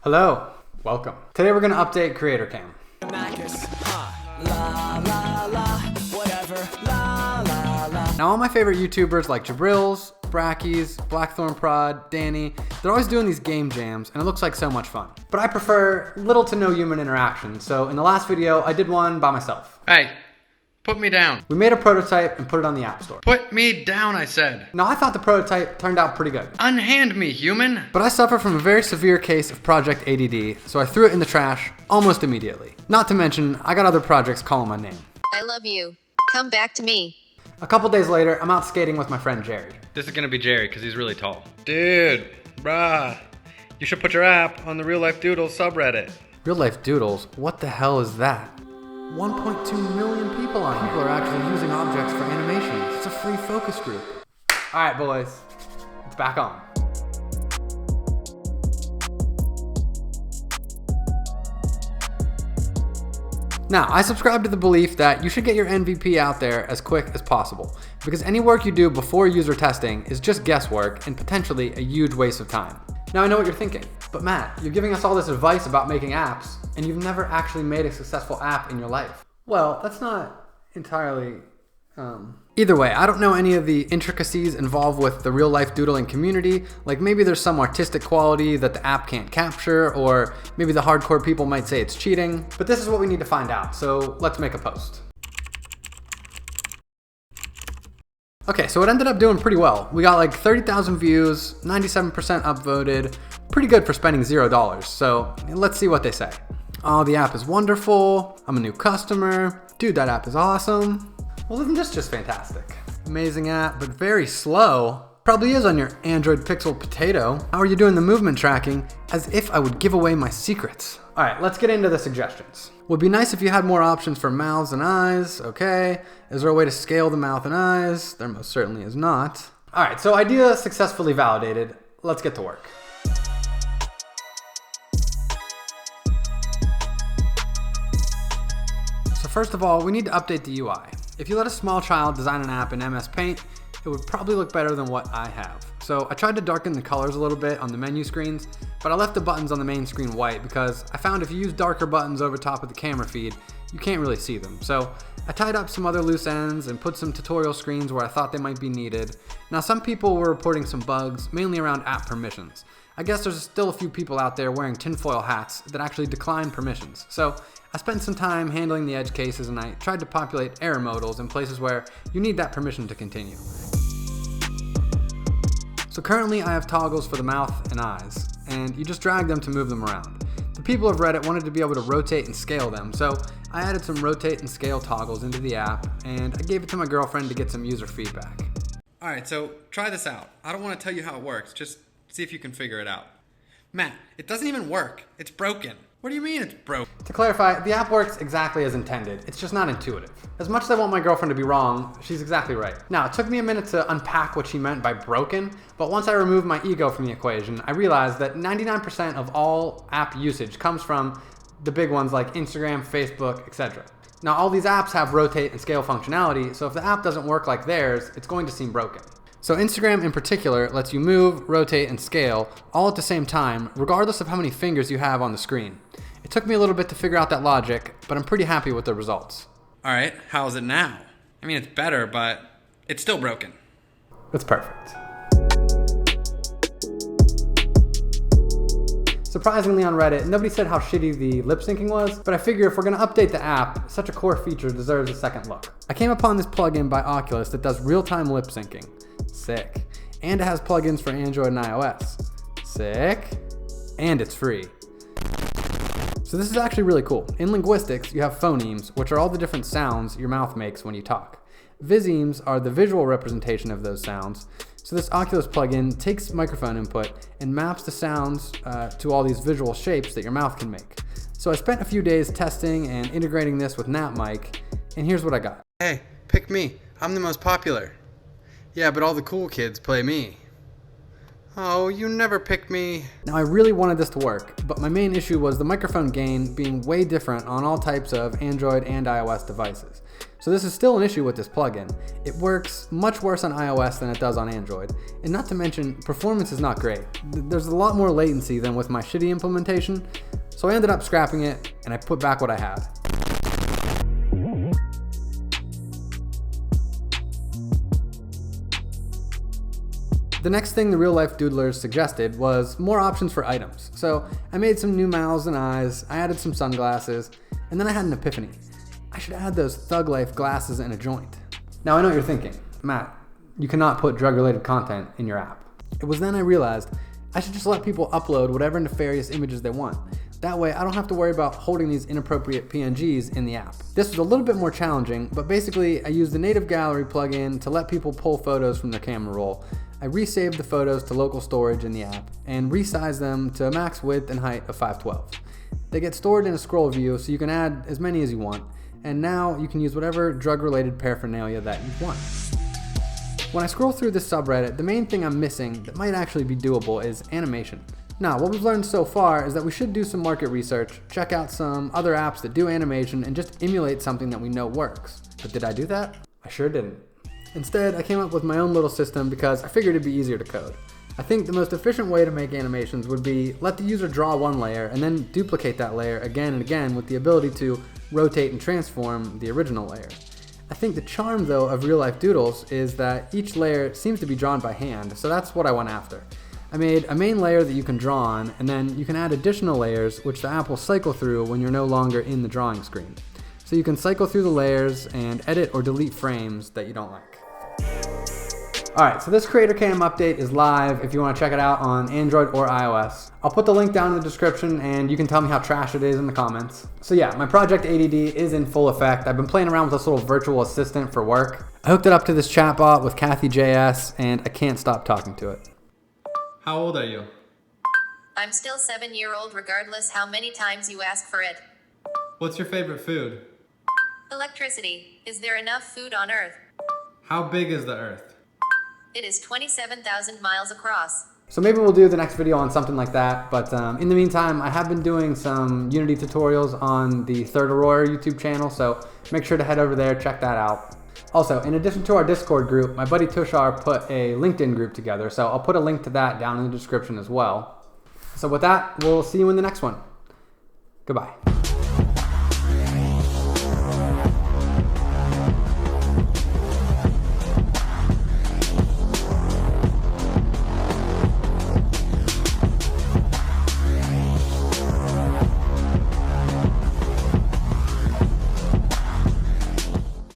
Hello, welcome. Today we're going to update Creator Cam. Now all my favorite YouTubers like Jabrils, Brackeys, BlackThornProd, Dani, they're always doing these game jams and it looks like so much fun. But I prefer little to no human interaction, so in the last video I did one by myself. Hey, put me down. We made a prototype and put it on the App Store. Put me down, I said. Now I thought the prototype turned out pretty good. Unhand me, human. But I suffer from a very severe case of Project ADD, so I threw it in the trash almost immediately. Not to mention, I got other projects calling my name. I love you. Come back to me. A couple days later, I'm out skating with my friend Jerry. This is gonna be Jerry, because he's really tall. Dude, bruh, you should put your app on the Real Life Doodles subreddit. Real Life Doodles? What the hell is that? 1.2 million people on here. People are actually using objects for animations. It's a free focus group. All right, boys, it's back on. Now, I subscribe to the belief that you should get your MVP out there as quick as possible, because any work you do before user testing is just guesswork and potentially a huge waste of time. Now I know what you're thinking, but Matt, you're giving us all this advice about making apps, and you've never actually made a successful app in your life. Well, that's not entirely... Either way, I don't know any of the intricacies involved with the real life doodling community. Like maybe there's some artistic quality that the app can't capture, or maybe the hardcore people might say it's cheating. But this is what we need to find out, so let's make a post. Okay, so it ended up doing pretty well. We got like 30,000 views, 97% upvoted, pretty good for spending $0. So let's see what they say. Oh, the app is wonderful. I'm a new customer. Dude, that app is awesome. Well, isn't this just fantastic? Amazing app, but very slow. Probably is on your Android Pixel Potato. How are you doing the movement tracking? As if I would give away my secrets. All right, let's get into the suggestions. Would be nice if you had more options for mouths and eyes. Okay. Is there a way to scale the mouth and eyes? There most certainly is not. All right, so idea successfully validated. Let's get to work. So first of all, we need to update the UI. If you let a small child design an app in MS Paint, it would probably look better than what I have. So I tried to darken the colors a little bit on the menu screens, but I left the buttons on the main screen white because I found if you use darker buttons over top of the camera feed, you can't really see them. So I tied up some other loose ends and put some tutorial screens where I thought they might be needed. Now some people were reporting some bugs, mainly around app permissions. I guess there's still a few people out there wearing tinfoil hats that actually decline permissions. So I spent some time handling the edge cases and I tried to populate error modals in places where you need that permission to continue. So currently I have toggles for the mouth and eyes, and you just drag them to move them around. The people of Reddit wanted to be able to rotate and scale them, so I added some rotate and scale toggles into the app, and I gave it to my girlfriend to get some user feedback. Alright, so try this out. I don't want to tell you how it works, just see if you can figure it out. Matt, it doesn't even work. It's broken. What do you mean it's broken? To clarify, the app works exactly as intended. It's just not intuitive. As much as I want my girlfriend to be wrong, she's exactly right. Now, it took me a minute to unpack what she meant by broken, but once I removed my ego from the equation, I realized that 99% of all app usage comes from the big ones like Instagram, Facebook, etc. Now, all these apps have rotate and scale functionality, so if the app doesn't work like theirs, it's going to seem broken. So Instagram in particular lets you move, rotate, and scale all at the same time, regardless of how many fingers you have on the screen. It took me a little bit to figure out that logic, but I'm pretty happy with the results. Alright, how's it now? I mean, it's better, but it's still broken. It's perfect. Surprisingly on Reddit, nobody said how shitty the lip syncing was, but I figure if we're gonna update the app, such a core feature deserves a second look. I came upon this plugin by Oculus that does real-time lip syncing. Sick. And it has plugins for Android and iOS. Sick. And it's free. So this is actually really cool. In linguistics, you have phonemes, which are all the different sounds your mouth makes when you talk. Visemes are the visual representation of those sounds. So this Oculus plugin takes microphone input and maps the sounds to all these visual shapes that your mouth can make. So I spent a few days testing and integrating this with NapMic, and here's what I got. Hey, pick me. I'm the most popular. Yeah, but all the cool kids play me. Oh, you never pick me. Now I really wanted this to work, but my main issue was the microphone gain being way different on all types of Android and iOS devices. So this is still an issue with this plugin. It works much worse on iOS than it does on Android. And not to mention, performance is not great. There's a lot more latency than with my shitty implementation. So I ended up scrapping it and I put back what I had. The next thing the Real Life Doodlers suggested was more options for items. So I made some new mouths and eyes, I added some sunglasses, and then I had an epiphany. I should add those Thug Life glasses in a joint. Now I know what you're thinking, Matt, you cannot put drug-related content in your app. It was then I realized I should just let people upload whatever nefarious images they want. That way I don't have to worry about holding these inappropriate PNGs in the app. This was a little bit more challenging, but basically I used the native gallery plugin to let people pull photos from their camera roll. I resaved the photos to local storage in the app and resized them to a max width and height of 512. They get stored in a scroll view so you can add as many as you want, and now you can use whatever drug-related paraphernalia that you want. When I scroll through this subreddit, the main thing I'm missing that might actually be doable is animation. Now, what we've learned so far is that we should do some market research, check out some other apps that do animation, and just emulate something that we know works. But did I do that? I sure didn't. Instead, I came up with my own little system because I figured it'd be easier to code. I think the most efficient way to make animations would be let the user draw one layer and then duplicate that layer again and again with the ability to rotate and transform the original layer. I think the charm though of Real Life Doodles is that each layer seems to be drawn by hand, so that's what I went after. I made a main layer that you can draw on, and then you can add additional layers which the app will cycle through when you're no longer in the drawing screen. So you can cycle through the layers and edit or delete frames that you don't like. Alright, so this Creator Cam update is live if you want to check it out on Android or iOS. I'll put the link down in the description and you can tell me how trash it is in the comments. So yeah, my Project ADD is in full effect. I've been playing around with this little virtual assistant for work. I hooked it up to this chatbot with Kathy.js and I can't stop talking to it. How old are you? I'm still 7-year-old regardless how many times you ask for it. What's your favorite food? Electricity. Is there enough food on Earth? How big is the Earth? It is 27,000 miles across. So maybe we'll do the next video on something like that, but in the meantime, I have been doing some Unity tutorials on the Third Aurora YouTube channel, so make sure to head over there, check that out. Also, in addition to our Discord group, my buddy Tushar put a LinkedIn group together, so I'll put a link to that down in the description as well. So with that, we'll see you in the next one. Goodbye.